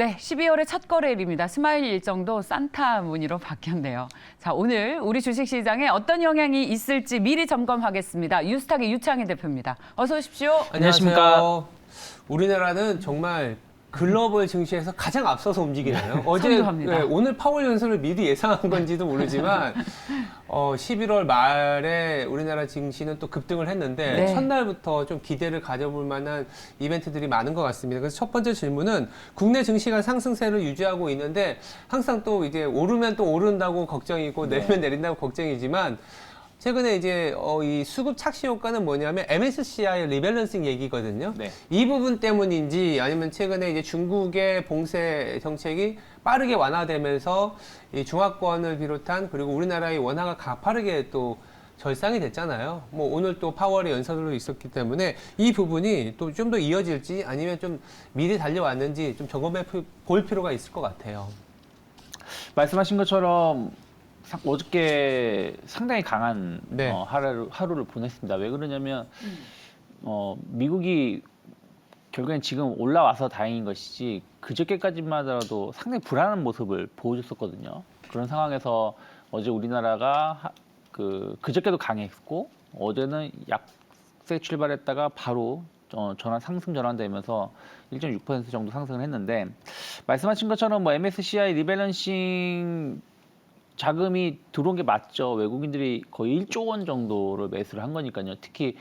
네, 12월의 첫 거래일입니다. 스마일 일정도 산타 무늬로 바뀌었네요. 자, 오늘 우리 주식시장에 어떤 영향이 있을지 미리 점검하겠습니다. 유스탁의 유창희 대표입니다. 어서 오십시오. 안녕하십니까. 우리나라는 정말 글로벌 증시에서 가장 앞서서 움직이나요? 선두합니다. 오늘 파월 연설을 미리 예상한 건지도 모르지만 11월 말에 우리나라 증시는 또 급등을 했는데 네. 첫날부터 좀 기대를 가져볼 만한 이벤트들이 많은 것 같습니다. 그래서 첫 번째 질문은 국내 증시가 상승세를 유지하고 있는데 항상 또 이제 오르면 또 오른다고 걱정이고 내리면 내린다고 걱정이지만 최근에 이제 이 수급 착시 효과는 뭐냐면 MSCI 리밸런싱 얘기거든요. 네. 이 부분 때문인지 아니면 최근에 이제 중국의 봉쇄 정책이 빠르게 완화되면서 이 중화권을 비롯한 그리고 우리나라의 원화가 가파르게 또 절상이 됐잖아요. 뭐 오늘 또 파월의 연설도 있었기 때문에 이 부분이 또 좀 더 이어질지 아니면 좀 미리 달려왔는지 좀 점검해 볼 필요가 있을 것 같아요. 말씀하신 것처럼 어저께 상당히 강한 네. 하루를 보냈습니다. 왜 그러냐면 미국이 결국엔 지금 올라와서 다행인 것이지 그저께까지만 하더라도 상당히 불안한 모습을 보여줬었거든요. 그런 상황에서 어제 우리나라가 그저께도 강했고 어제는 약세 출발했다가 바로 상승 전환되면서 1.6% 정도 상승을 했는데 말씀하신 것처럼 뭐 MSCI 리밸런싱 자금이 들어온 게 맞죠. 외국인들이 거의 1조 원 정도를 매수를 한 거니까요. 특히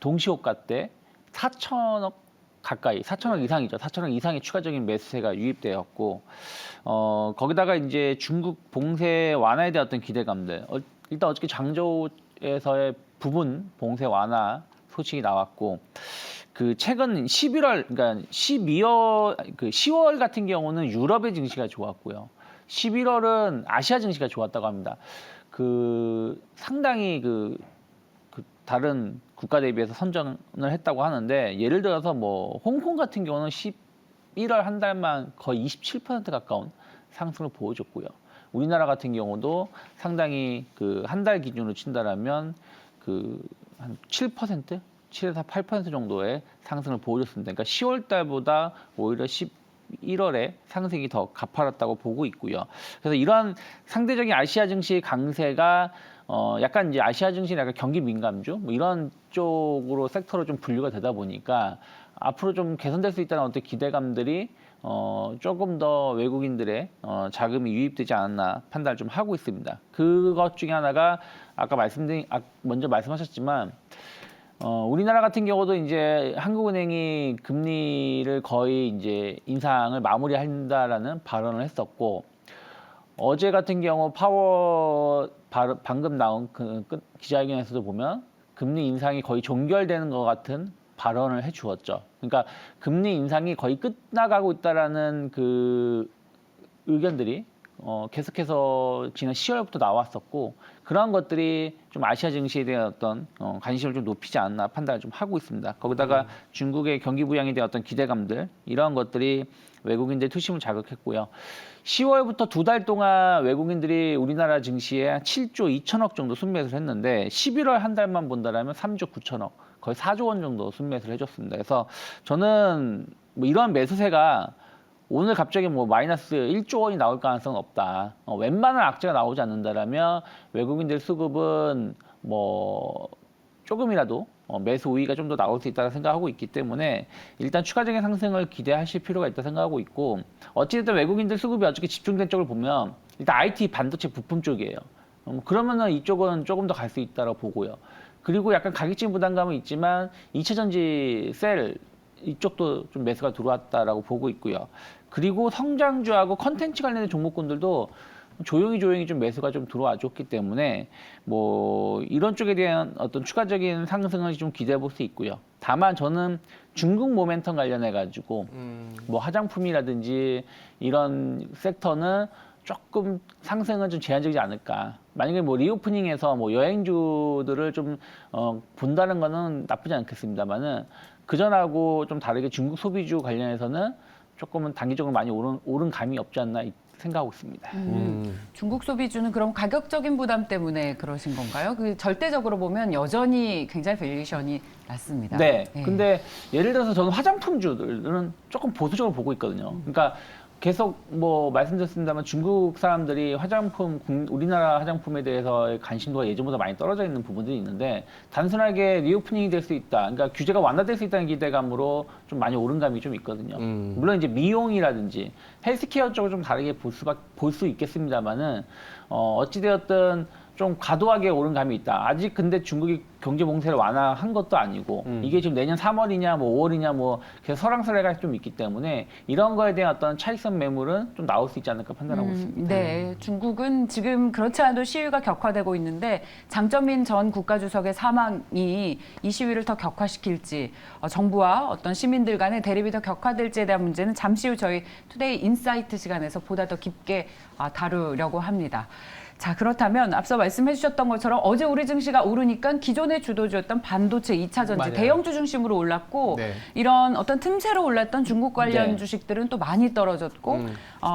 동시호가 때 4천억 가까이, 4천억 이상이죠. 4천억 이상의 추가적인 매수세가 유입되었고, 거기다가 이제 중국 봉쇄 완화에 대한 어떤 기대감들. 일단 어저께 장저우에서의 부분 봉쇄 완화 소식이 나왔고, 최근 11월, 그러니까 10월 같은 경우는 유럽의 증시가 좋았고요. 11월은 아시아 증시가 좋았다고 합니다. 상당히 다른 국가 대비해서 선전을 했다고 하는데 예를 들어서 뭐 홍콩 같은 경우는 11월 한 달만 거의 27% 가까운 상승을 보여줬고요. 우리나라 같은 경우도 상당히 한 달 기준으로 친다라면 한 7%, 7에서 8% 정도의 상승을 보여줬습니다. 그러니까 10월 달보다 오히려 11월에 상승이 더 가파랐다고 보고 있고요. 그래서 이러한 상대적인 아시아 증시의 강세가 약간 이제 아시아 증시는 약간 경기 민감주 뭐 이런 쪽으로 섹터로 좀 분류가 되다 보니까 앞으로 좀 개선될 수 있다는 어떤 기대감들이 조금 더 외국인들의 자금이 유입되지 않았나 판단을 좀 하고 있습니다. 그것 중에 하나가 아까 먼저 말씀하셨지만 우리나라 같은 경우도 이제 한국은행이 금리를 거의 이제 인상을 마무리한다라는 발언을 했었고 어제 같은 경우 방금 나온 기자회견에서도 보면 금리 인상이 거의 종결되는 것 같은 발언을 해주었죠. 그러니까 금리 인상이 거의 끝나가고 있다라는 의견들이 계속해서 지난 10월부터 나왔었고 그러한 것들이 좀 아시아 증시에 대한 어떤 관심을 좀 높이지 않나 판단을 좀 하고 있습니다. 거기다가 중국의 경기 부양에 대한 어떤 기대감들 이러한 것들이 외국인들의 투심을 자극했고요. 10월부터 두 달 동안 외국인들이 우리나라 증시에 7조 2천억 정도 순매수를 했는데 11월 한 달만 본다라면 3조 9천억 거의 4조 원 정도 순매수를 해줬습니다. 그래서 저는 뭐 이러한 매수세가 오늘 갑자기 뭐 마이너스 1조 원이 나올 가능성은 없다. 웬만한 악재가 나오지 않는다라면 외국인들 수급은 뭐 조금이라도 매수 우위가 좀 더 나올 수 있다고 생각하고 있기 때문에 일단 추가적인 상승을 기대하실 필요가 있다 생각하고 있고 어찌됐든 외국인들 수급이 어저께 집중된 쪽을 보면 일단 IT 반도체 부품 쪽이에요. 그러면은 이쪽은 조금 더 갈 수 있다고 보고요. 그리고 약간 가격적인 부담감은 있지만 2차전지 셀 이쪽도 좀 매수가 들어왔다라고 보고 있고요. 그리고 성장주하고 컨텐츠 관련된 종목군들도 조용히 좀 매수가 좀 들어와 줬기 때문에 뭐 이런 쪽에 대한 어떤 추가적인 상승을 좀 기대해 볼 수 있고요. 다만 저는 중국 모멘텀 관련해 가지고 뭐 화장품이라든지 이런 섹터는 조금 상승은 좀 제한적이지 않을까. 만약에 뭐 리오프닝에서 뭐 여행주들을 좀 본다는 거는 나쁘지 않겠습니다만은 그전하고 좀 다르게 중국 소비주 관련해서는 조금은 단기적으로 많이 오른 감이 없지 않나 생각하고 있습니다. 중국 소비주는 그럼 가격적인 부담 때문에 그러신 건가요? 그 절대적으로 보면 여전히 굉장히 밸류에이션이 낮습니다. 네. 예. 근데 예를 들어서 저는 화장품주들은 조금 보수적으로 보고 있거든요. 그러니까 계속 뭐 말씀드렸습니다만 중국 사람들이 우리나라 화장품에 대해서 관심도가 예전보다 많이 떨어져 있는 부분들이 있는데 단순하게 리오프닝이 될 수 있다. 그러니까 규제가 완화될 수 있다는 기대감으로 좀 많이 오른 감이 좀 있거든요. 물론 이제 미용이라든지 헬스케어 쪽을 좀 다르게 볼 수 있겠습니다만은 어찌되었든 좀 과도하게 오른 감이 있다. 아직 근데 중국이 경제 봉쇄를 완화한 것도 아니고 이게 지금 내년 3월이냐 뭐 5월이냐 뭐 계속 설왕설래가 좀 있기 때문에 이런 거에 대한 어떤 차익성 매물은 좀 나올 수 있지 않을까 판단하고 있습니다. 네, 중국은 지금 그렇지 않아도 시위가 격화되고 있는데 장점인 전 국가주석의 사망이 이 시위를 더 격화시킬지 정부와 어떤 시민들 간의 대립이 더 격화될지에 대한 문제는 잠시 후 저희 투데이 인사이트 시간에서 보다 더 깊게 다루려고 합니다. 자, 그렇다면 앞서 말씀해 주셨던 것처럼 어제 우리 증시가 오르니까 기존의 주도주였던 반도체 2차 전지 맞아요. 대형주 중심으로 올랐고 네. 이런 어떤 틈새로 올랐던 중국 관련 네. 주식들은 또 많이 떨어졌고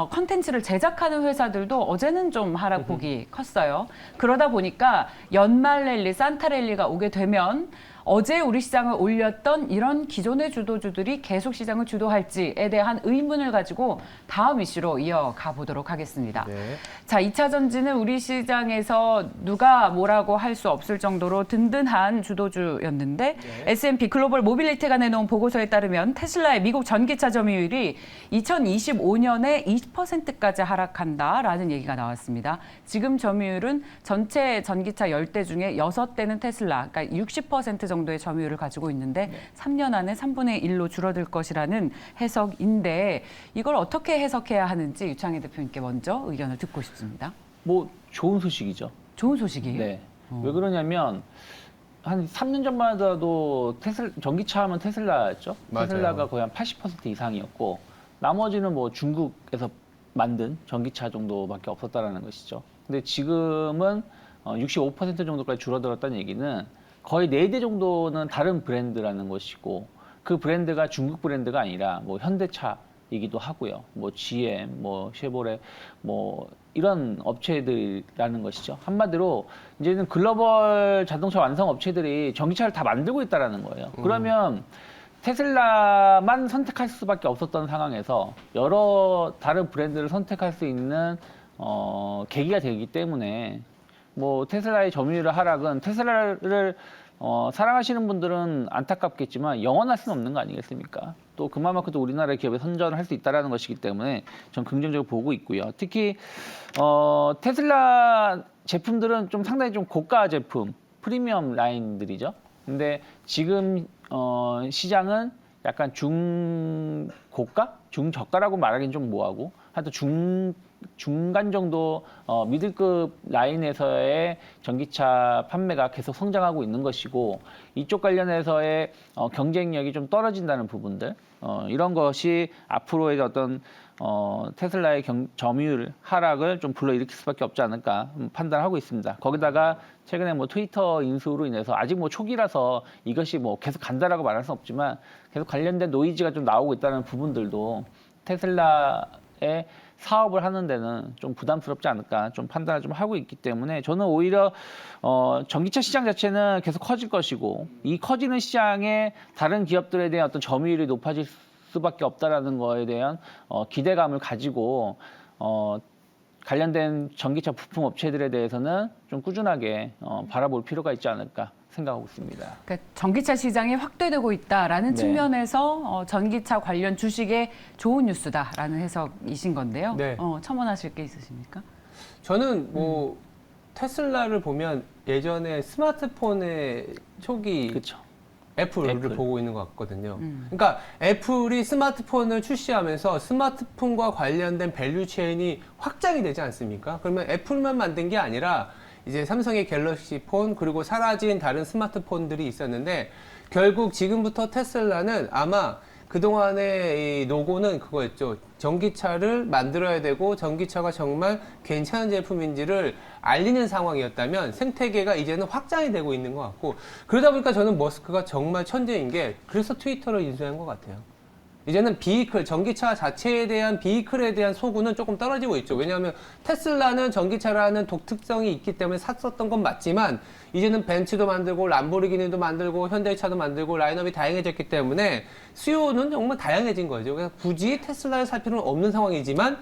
컨텐츠를 제작하는 회사들도 어제는 좀 하락폭이 컸어요. 그러다 보니까 연말 랠리, 산타 랠리가 오게 되면 어제 우리 시장을 올렸던 이런 기존의 주도주들이 계속 시장을 주도할지에 대한 의문을 가지고 다음 이슈로 이어가 보도록 하겠습니다. 네. 자, 2차 전지는 우리 시장에서 누가 뭐라고 할 수 없을 정도로 든든한 주도주였는데 S&P 글로벌 모빌리티가 내놓은 보고서에 따르면 테슬라의 미국 전기차 점유율이 2025년에 20%까지 하락한다라는 얘기가 나왔습니다. 지금 점유율은 전체 전기차 10대 중에 6대는 테슬라, 그러니까 60% 정도의 점유율을 가지고 있는데 3년 안에 3분의 1로 줄어들 것이라는 해석인데 이걸 어떻게 해석해야 하는지 유창희 대표님께 먼저 의견을 듣고 싶습니다. 뭐 좋은 소식이죠. 좋은 소식이에요? 네. 왜 그러냐면 한 3년 전만 하더라도 전기차 하면 테슬라였죠. 맞아요. 테슬라가 거의 한 80% 이상이었고 나머지는 뭐 중국에서 만든 전기차 정도밖에 없었다라는 것이죠. 근데 지금은 65% 정도까지 줄어들었다는 얘기는 거의 4대 정도는 다른 브랜드라는 것이고 그 브랜드가 중국 브랜드가 아니라 뭐 현대차이기도 하고요. 뭐 GM, 뭐 쉐보레, 뭐 이런 업체들이라는 것이죠. 한마디로 이제는 글로벌 자동차 완성 업체들이 전기차를 다 만들고 있다라는 거예요. 그러면 테슬라만 선택할 수밖에 없었던 상황에서 여러 다른 브랜드를 선택할 수 있는 계기가 되기 때문에 뭐 테슬라의 점유율 하락은 테슬라를 사랑하시는 분들은 안타깝겠지만 영원할 수는 없는 거 아니겠습니까? 또 그만큼 또 우리나라의 기업에 선전을 할 수 있다는 것이기 때문에 전 긍정적으로 보고 있고요. 특히 테슬라 제품들은 좀 상당히 좀 고가 제품, 프리미엄 라인들이죠. 근데 지금 시장은 약간 중고가, 중저가라고 말하기는 좀 뭐하고 하여튼 중간 정도 미들급 라인에서의 전기차 판매가 계속 성장하고 있는 것이고 이쪽 관련해서의 경쟁력이 좀 떨어진다는 부분들 이런 것이 앞으로의 어떤 테슬라의 점유율 하락을 좀 불러일으킬 수밖에 없지 않을까 판단하고 있습니다. 거기다가 최근에 뭐 트위터 인수로 인해서 아직 뭐 초기라서 이것이 뭐 계속 간다라고 말할 수는 없지만 계속 관련된 노이즈가 좀 나오고 있다는 부분들도 테슬라의 사업을 하는 데는 좀 부담스럽지 않을까 좀 판단을 좀 하고 있기 때문에 저는 오히려 전기차 시장 자체는 계속 커질 것이고 이 커지는 시장에 다른 기업들에 대한 어떤 점유율이 높아질 수밖에 없다라는 거에 대한 기대감을 가지고 관련된 전기차 부품 업체들에 대해서는 좀 꾸준하게 바라볼 필요가 있지 않을까 생각하고 있습니다. 그러니까 전기차 시장이 확대되고 있다라는 네. 측면에서 전기차 관련 주식에 좋은 뉴스다라는 해석이신 건데요. 네. 첨언하실 게 있으십니까? 저는 뭐 테슬라를 보면 예전에 스마트폰의 초기 그렇죠. 애플을 애플. 보고 있는 것 같거든요. 그러니까 애플이 스마트폰을 출시하면서 스마트폰과 관련된 밸류 체인이 확장이 되지 않습니까? 그러면 애플만 만든 게 아니라 이제 삼성의 갤럭시 폰 그리고 사라진 다른 스마트폰들이 있었는데 결국 지금부터 테슬라는 아마 그동안의 이 노고는 그거였죠. 전기차를 만들어야 되고 전기차가 정말 괜찮은 제품인지를 알리는 상황이었다면 생태계가 이제는 확장이 되고 있는 것 같고 그러다 보니까 저는 머스크가 정말 천재인 게 그래서 트위터를 인수한 것 같아요. 이제는 비이클, 전기차 자체에 대한 비이클에 대한 소구는 조금 떨어지고 있죠. 왜냐하면 테슬라는 전기차라는 독특성이 있기 때문에 샀었던 건 맞지만 이제는 벤츠도 만들고 람보르기니도 만들고 현대차도 만들고 라인업이 다양해졌기 때문에 수요는 정말 다양해진 거죠. 그래서 굳이 테슬라를 살 필요는 없는 상황이지만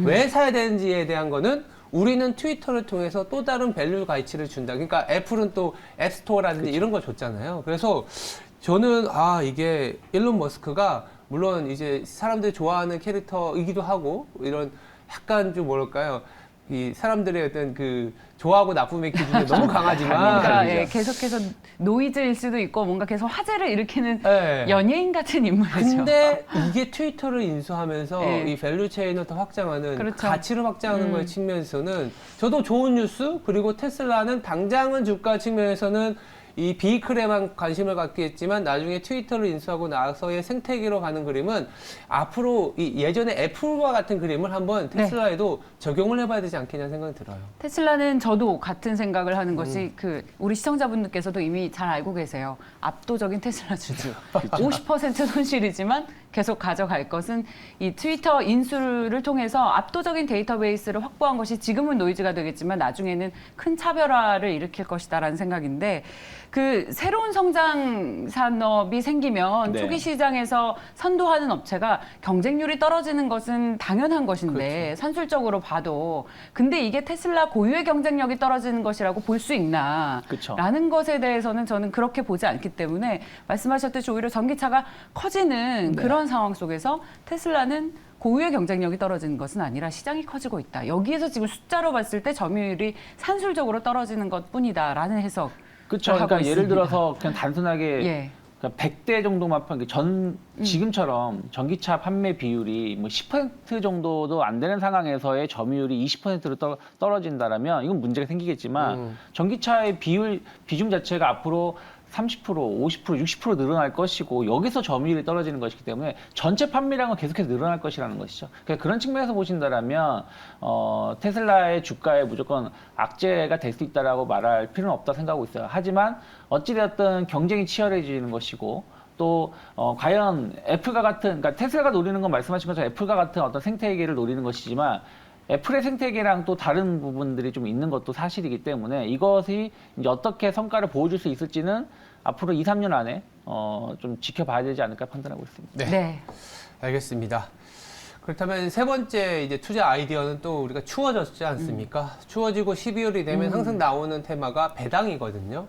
왜 사야 되는지에 대한 거는 우리는 트위터를 통해서 또 다른 밸류 가치를 준다. 그러니까 애플은 또 앱스토어라든지 그쵸. 이런 걸 줬잖아요. 그래서 저는 이게 일론 머스크가 물론 이제 사람들이 좋아하는 캐릭터이기도 하고 이런 약간 좀 뭐랄까요. 이 사람들의 어떤 그 좋아하고 나쁨의 기준이 너무 강하지만 그러니까 계속해서 노이즈일 수도 있고 뭔가 계속 화제를 일으키는 네. 연예인 같은 인물이죠. 근데 이게 트위터를 인수하면서 네. 이 밸류 체인을 더 확장하는 그렇죠. 가치를 확장하는 거의 측면에서는 저도 좋은 뉴스 그리고 테슬라는 당장은 주가 측면에서는 이 비이클에만 관심을 갖게 했지만 나중에 트위터를 인수하고 나서의 생태계로 가는 그림은 앞으로 이 예전에 애플과 같은 그림을 한번 테슬라에도 적용을 해봐야 되지 않겠냐 생각이 들어요. 테슬라는 저도 같은 생각을 하는 것이 우리 시청자분들께서도 이미 잘 알고 계세요. 압도적인 테슬라 주주. 50% 손실이지만 계속 가져갈 것은 이 트위터 인수를 통해서 압도적인 데이터베이스를 확보한 것이 지금은 노이즈가 되겠지만 나중에는 큰 차별화를 일으킬 것이다라는 생각인데 그 새로운 성장 산업이 생기면 네. 초기 시장에서 선도하는 업체가 경쟁률이 떨어지는 것은 당연한 것인데 산술적으로 봐도 근데 이게 테슬라 고유의 경쟁력이 떨어지는 것이라고 볼 수 있나 그쵸. 라는 것에 대해서는 저는 그렇게 보지 않기 때문에 말씀하셨듯이 오히려 전기차가 커지는 그런 상황 속에서 테슬라는 고유의 경쟁력이 떨어지는 것은 아니라 시장이 커지고 있다. 여기에서 지금 숫자로 봤을 때 점유율이 산술적으로 떨어지는 것뿐이다라는 해석. 그렇죠. 그러니까 예를 들어서 그냥 단순하게 예. 그러니까 100대 정도만 지금처럼 전기차 판매 비율이 뭐 10% 정도도 안 되는 상황에서의 점유율이 20%로 떨어진다라면 이건 문제가 생기겠지만 전기차의 비중 자체가 앞으로 30%, 50%, 60% 늘어날 것이고 여기서 점유율이 떨어지는 것이기 때문에 전체 판매량은 계속해서 늘어날 것이라는 것이죠. 그러니까 그런 측면에서 보신다라면 테슬라의 주가에 무조건 악재가 될 수 있다라고 말할 필요는 없다 생각하고 있어요. 하지만 어찌되었든 경쟁이 치열해지는 것이고 또 과연 애플과 같은 그러니까 테슬라가 노리는 건 말씀하신 것처럼 애플과 같은 어떤 생태계를 노리는 것이지만 애플의 생태계랑 또 다른 부분들이 좀 있는 것도 사실이기 때문에 이것이 이제 어떻게 성과를 보여줄 수 있을지는 앞으로 2, 3년 안에 좀 지켜봐야 되지 않을까 판단하고 있습니다. 네. 알겠습니다. 그렇다면 세 번째 이제 투자 아이디어는 또 우리가 추워졌지 않습니까? 추워지고 12월이 되면 항상 나오는 테마가 배당이거든요.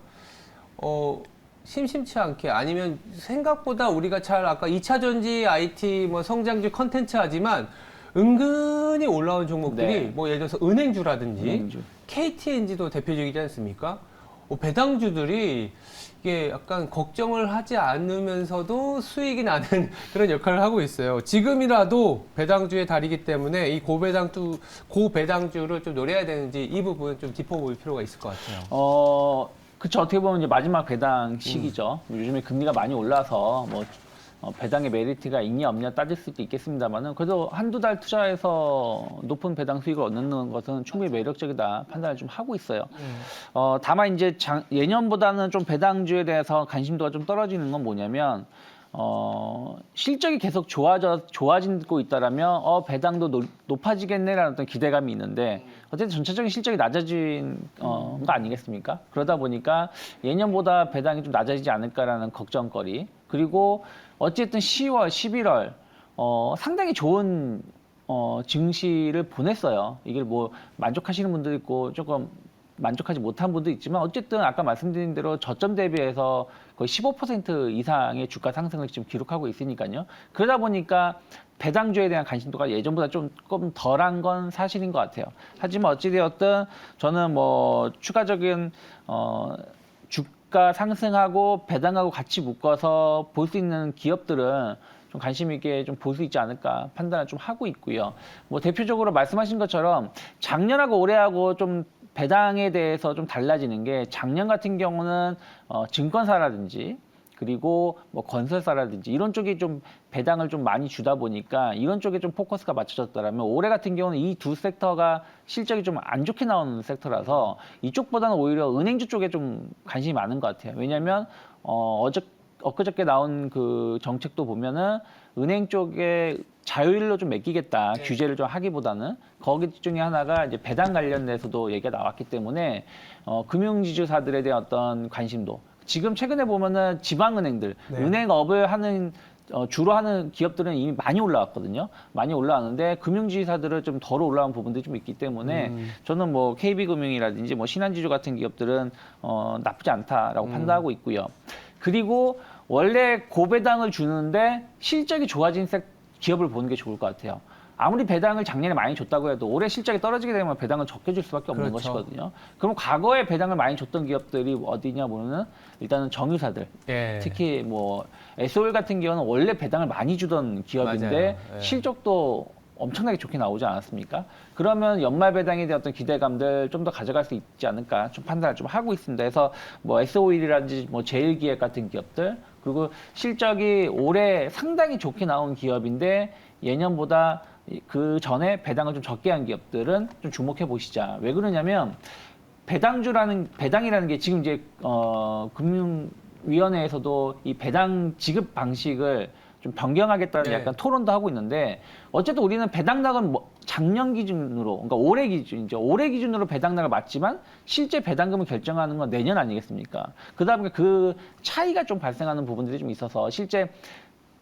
심심치 않게 아니면 생각보다 우리가 잘 아까 2차 전지, IT, 뭐 성장주 컨텐츠 하지만 은근히 올라온 종목들이 네. 뭐 예를 들어서 은행주라든지 은행주. KTNG도 대표적이지 않습니까? 배당주들이 이게 약간 걱정을 하지 않으면서도 수익이 나는 그런 역할을 하고 있어요. 지금이라도 배당주의 달이기 때문에 이 고배당주를 좀 노려야 되는지 이 부분 좀 짚어볼 필요가 있을 것 같아요. 그쵸. 어떻게 보면 이제 마지막 배당 시기죠. 요즘에 금리가 많이 올라서 뭐 배당의 메리트가 있냐 없냐 따질 수도 있겠습니다만은 그래도 한두 달 투자해서 높은 배당 수익을 얻는 것은 충분히 매력적이다 판단을 좀 하고 있어요. 다만 이제 예년보다는 좀 배당주에 대해서 관심도가 좀 떨어지는 건 뭐냐면 실적이 계속 좋아지고 있다라면 배당도 높아지겠네라는 어떤 기대감이 있는데 어쨌든 전체적인 실적이 낮아진 거 아니겠습니까? 그러다 보니까 예년보다 배당이 좀 낮아지지 않을까라는 걱정거리 그리고 어쨌든 10월, 11월 상당히 좋은 증시를 보냈어요. 이게 뭐 만족하시는 분도 있고 조금 만족하지 못한 분도 있지만 어쨌든 아까 말씀드린 대로 저점 대비해서 거의 15% 이상의 주가 상승을 지금 기록하고 있으니까요. 그러다 보니까 배당주에 대한 관심도가 예전보다 조금 덜한 건 사실인 것 같아요. 하지만 어찌되었든 저는 뭐 추가적인 주가 상승하고 배당하고 같이 묶어서 볼 수 있는 기업들은 좀 관심 있게 좀 볼 수 있지 않을까 판단을 좀 하고 있고요. 뭐 대표적으로 말씀하신 것처럼 작년하고 올해하고 좀 배당에 대해서 좀 달라지는 게 작년 같은 경우는 증권사라든지 그리고 뭐 건설사라든지 이런 쪽이 좀 배당을 좀 많이 주다 보니까 이런 쪽에 좀 포커스가 맞춰졌더라면 올해 같은 경우는 이 두 섹터가 실적이 좀 안 좋게 나오는 섹터라서 이쪽보다는 오히려 은행주 쪽에 좀 관심이 많은 것 같아요. 왜냐하면 엊그저께 나온 그 정책도 보면은 은행 쪽에 자율로 좀 맡기겠다 규제를 좀 하기보다는 거기 중에 하나가 이제 배당 관련돼서도 얘기가 나왔기 때문에 금융지주사들에 대한 어떤 관심도 지금 최근에 보면은 지방은행들 네. 은행업을 하는 주로 하는 기업들은 이미 많이 올라왔거든요. 많이 올라왔는데 금융지주사들은 좀 덜 올라온 부분들이 좀 있기 때문에 저는 뭐 KB금융이라든지 뭐 신한지주 같은 기업들은 나쁘지 않다라고 판단하고 있고요. 그리고 원래 고배당을 주는데 실적이 좋아진 기업을 보는 게 좋을 것 같아요. 아무리 배당을 작년에 많이 줬다고 해도 올해 실적이 떨어지게 되면 배당을 적게 줄 수밖에 없는 그렇죠. 것이거든요. 그럼 과거에 배당을 많이 줬던 기업들이 어디냐 보면은 일단은 정유사들, 예. 특히 뭐 SOL 같은 경우는 원래 배당을 많이 주던 기업인데 맞아요. 예. 실적도 엄청나게 좋게 나오지 않았습니까? 그러면 연말 배당에 대한 어떤 기대감들 좀 더 가져갈 수 있지 않을까 좀 판단을 좀 하고 있습니다. 그래서 뭐 SOL이라든지 뭐 제일기획 같은 기업들 그리고 실적이 올해 상당히 좋게 나온 기업인데 예년보다 그 전에 배당을 좀 적게 한 기업들은 좀 주목해 보시자. 왜 그러냐면 배당이라는 게 지금 이제 금융위원회에서도 이 배당 지급 방식을 좀 변경하겠다는 네. 약간 토론도 하고 있는데 어쨌든 우리는 배당락은 뭐 작년 기준으로 그러니까 올해 기준으로 배당락을 맞지만 실제 배당금을 결정하는 건 내년 아니겠습니까? 그다음에 그 차이가 좀 발생하는 부분들이 좀 있어서 실제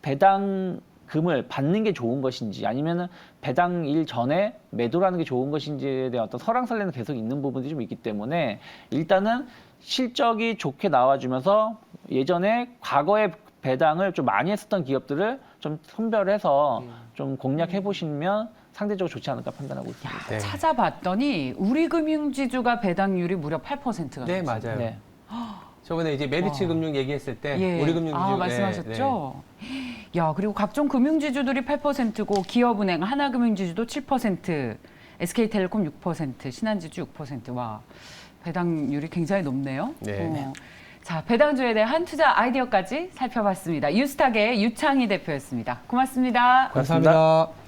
배당금을 받는 게 좋은 것인지 아니면은 배당일 전에 매도라는 게 좋은 것인지에 대한 어떤 설왕설래는 계속 있는 부분들이 좀 있기 때문에 일단은 실적이 좋게 나와주면서 예전에 과거에 배당을 좀 많이 했었던 기업들을 좀 선별해서 좀 공략해 보시면 상대적으로 좋지 않을까 판단하고 있습니다. 네. 찾아봤더니 우리 금융지주가 배당률이 무려 8%가 네, 맞아요. 네. 저번에 이제 메리츠 금융 얘기했을 때 예. 우리 금융지주 아, 말씀하셨죠? 야, 그리고 각종 금융지주들이 8%고 기업은행, 하나금융지주도 7%, SK텔레콤 6%, 신한지주 6%. 와, 배당률이 굉장히 높네요. 네. 자, 배당주에 대한 투자 아이디어까지 살펴봤습니다. 유스탁의 유창희 대표였습니다. 고맙습니다. 감사합니다.